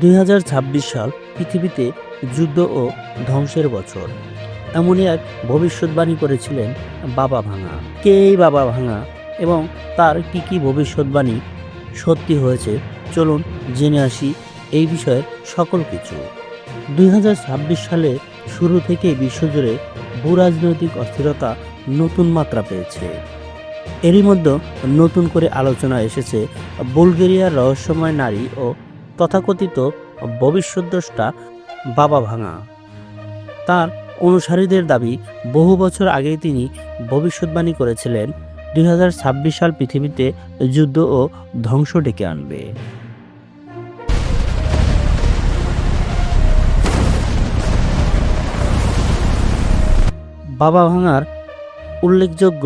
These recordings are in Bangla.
2026 সাল পৃথিবীতে যুদ্ধ ও ধ্বংসের বছর। এমনই এক ভবিষ্যৎবাণী করেছিলেন বাবা ভাঙা। কে এই বাবা ভাঙা এবং তার কি ভবিষ্যৎবাণী সত্যি হয়েছে, চলুন জেনে আসি এই বিষয়ের সকল কিছু। 2026 সালে শুরু থেকেই বিশ্বজুড়ে ভূরাজনৈতিক অস্থিরতা নতুন মাত্রা পেয়েছে। এরই মধ্যে নতুন করে আলোচনা এসেছে বুলগেরিয়ার রহস্যময় নারী ও তথাকথিত ভবিষ্যদ্দ্রষ্টা বাবা ভাঙা। তার অনুসারীদের দাবি, বহু বছর আগেই তিনি ভবিষ্যৎবাণী করেছিলেন 2026 সাল পৃথিবীতে যুদ্ধ ও ধ্বংস ডেকে আনবে। বাবা ভাঙার উল্লেখযোগ্য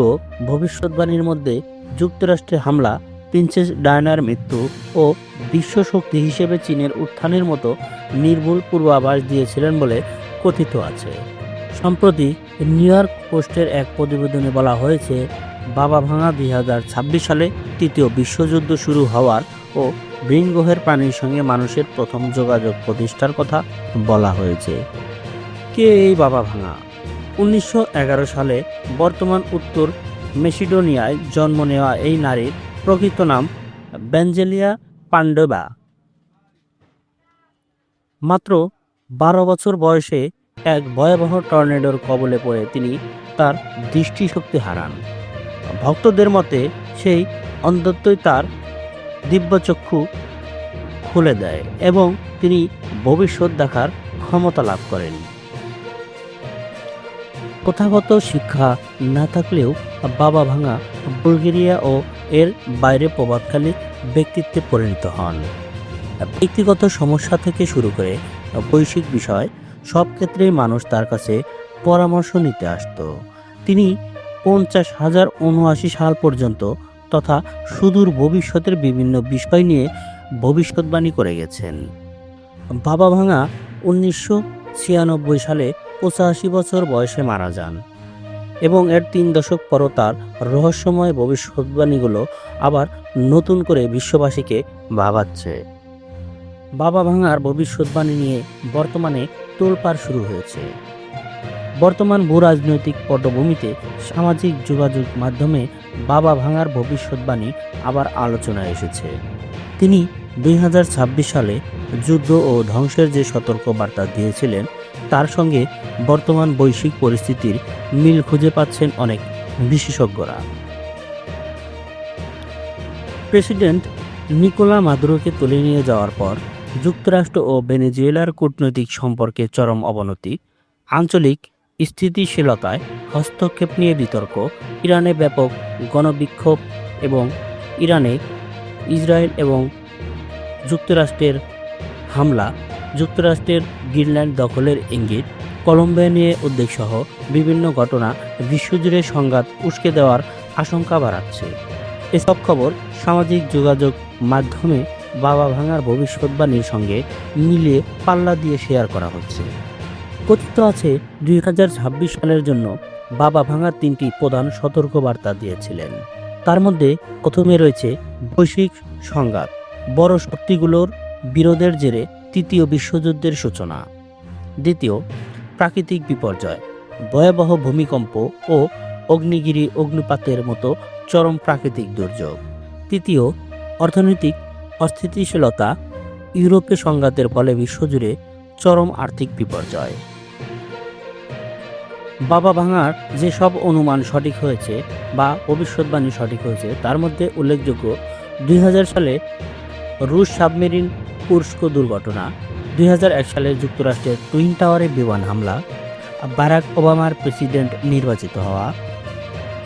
ভবিষ্যৎবাণীর মধ্যে যুক্তরাষ্ট্রে হামলা, প্রিন্সেস ডায়ানার মৃত্যু ও বিশ্ব শক্তি হিসেবে চীনের উত্থানের মতো নির্ভুল পূর্বাভাস দিয়েছিলেন বলে কথিত আছে। সম্প্রতি নিউ ইয়র্ক পোস্টের এক প্রতিবেদনে বলা হয়েছে, বাবা ভাঙা 2026 সালে তৃতীয় বিশ্বযুদ্ধ শুরু হওয়ার ও ভিনগ্রহের প্রাণীর সঙ্গে মানুষের প্রথম যোগাযোগ প্রতিষ্ঠার কথা বলা হয়েছে। কে এই বাবা ভাঙা? 1911 সালে বর্তমান উত্তর মেসিডোনিয়ায় জন্ম নেওয়া এই নারীর প্রকৃত নাম ভ্যাঞ্জেলিয়া পান্ডোভা। মাত্র 12 বছর বয়সে এক ভয়াবহ টর্নেডোর কবলে পড়ে তিনি তার দৃষ্টিশক্তি হারান। ভক্তদের মতে সেই অন্ধত্বই তার দিব্যচক্ষু খুলে দেয় এবং তিনি ভবিষ্যৎ দেখার ক্ষমতা লাভ করেন। প্রথাগত শিক্ষা না থাকলেও বাবা ভাঙা বুলগেরিয়া ও এর বাইরে প্রভাবশালী ব্যক্তিত্বে পরিণত হন। ব্যক্তিগত সমস্যা থেকে শুরু করে বৈশ্বিক বিষয় সব ক্ষেত্রেই মানুষ তার কাছে পরামর্শ নিতে আসত। তিনি 50,079 সাল পর্যন্ত তথা সুদূর ভবিষ্যতের বিভিন্ন বিষয় নিয়ে ভবিষ্যৎবাণী করে গেছেন। বাবা ভাঙা 1996 সালে 85 বছর বয়সে মারা যান এবং এর 3 দশক পরও তার রহস্যময় ভবিষ্যৎবাণীগুলো আবার নতুন করে বিশ্ববাসীকে ভাবাচ্ছে। বাবা ভাঙার ভবিষ্যৎবাণী নিয়ে বর্তমানে তোলপাড় শুরু হয়েছে। বর্তমান ভূরাজনৈতিক পটভূমিতে সামাজিক যোগাযোগ মাধ্যমে বাবা ভাঙার ভবিষ্যৎবাণী আবার আলোচনায় এসেছে। তিনি 2026 সালে যুদ্ধ ও ধ্বংসের যে সতর্ক বার্তা দিয়েছিলেন, তার সঙ্গে বর্তমান বৈশ্বিক পরিস্থিতির মিল খুঁজে পাচ্ছেন অনেক বিশেষজ্ঞরা। প্রেসিডেন্ট নিকোলা মাদুরোকে তুলে নিয়ে যাওয়ার পর যুক্তরাষ্ট্র ও ভেনেজুয়েলার কূটনৈতিক সম্পর্কে চরম অবনতি, আঞ্চলিক স্থিতিশীলতায় হস্তক্ষেপ নিয়ে বিতর্ক, ইরানে ব্যাপক গণবিক্ষোভ এবং ইরানে ইসরায়েল এবং যুক্তরাষ্ট্রের হামলা, যুক্তরাষ্ট্রের গ্রিনল্যান্ড দখলের ইঙ্গিত, কলম্বিয়া নিয়ে উদ্বেগসহ বিভিন্ন ঘটনা বিশ্বজুড়ে সংঘাত উস্কে দেওয়ার আশঙ্কা বাড়াচ্ছে। এসব খবর সামাজিক যোগাযোগ মাধ্যমে বাবা ভাঙার ভবিষ্যৎবাণীর সঙ্গে মিলিয়ে পাল্লা দিয়ে শেয়ার করা হচ্ছে। কথিত আছে 2026 সালের জন্য বাবা ভাঙা 3টি প্রধান সতর্কবার্তা দিয়েছিলেন। তার মধ্যে প্রথমে রয়েছে বৈশ্বিক সংঘাত, বড় শক্তিগুলোর বিরোধের জেরে তৃতীয় বিশ্বযুদ্ধের সূচনা। দ্বিতীয়, প্রাকৃতিক বিপর্যয়, ভয়াবহ ভূমিকম্প ও অগ্নিপাতের মতো চরম প্রাকৃতিক দুর্যোগ। তৃতীয়, অর্থনৈতিক অস্থিতিশীলতা, ইউরোপে সংঘাতের ফলে বিশ্বজুড়ে চরম আর্থিক বিপর্যয়। বাবা ভাঙার যেসব অনুমান সঠিক হয়েছে বা ভবিষ্যৎবাণী সঠিক হয়েছে, তার মধ্যে উল্লেখযোগ্য 2000 সালে রুশ সাবমেরিন কুর্স্ক দুর্ঘটনা, 2001 সালে যুক্তরাষ্ট্রের টুইন টাওয়ারে বিমান হামলা, বারাক ওবামার প্রেসিডেন্ট নির্বাচিত হওয়া,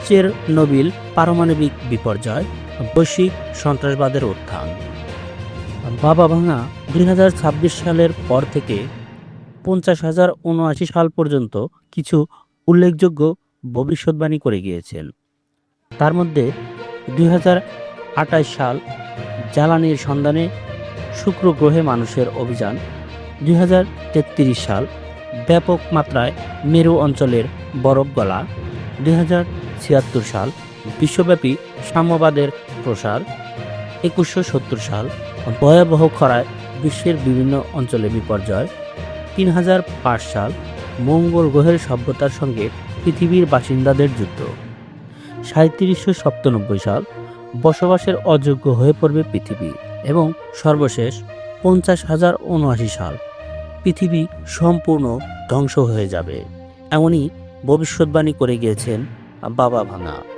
চেরনোবিল পারমাণবিক বিপর্যয়, বৈশ্বিক সন্ত্রাসবাদের উত্থান। বাবা ভাঙা 2026 সালের পর থেকে 50,079 সাল পর্যন্ত কিছু উল্লেখযোগ্য ভবিষ্যৎবাণী করে গিয়েছেন। তার মধ্যে 2028 সাল জ্বালানির সন্ধানে শুক্র গ্রহে মানুষের অভিযান, 2033 সাল ব্যাপক মাত্রায় মেরু অঞ্চলের বরফ গলা, 2076 সাল বিশ্বব্যাপী সাম্যবাদের প্রসার, 2170 সাল ভয়াবহ খরায় বিশ্বের বিভিন্ন অঞ্চলে বিপর্যয়। 3005 সাল মঙ্গল গ্রহের সভ্যতার সঙ্গে পৃথিবীর বাসিন্দাদের যুদ্ধ। 3797 সাল বসবাসের অযোগ্য হয়ে পড়বে পৃথিবী। এবং সর্বশেষ 50,079 সাল পৃথিবী সম্পূর্ণ ধ্বংস হয়ে যাবে। এমনই ভবিষ্যৎবাণী করে গিয়েছেন বাবা ভাঙা।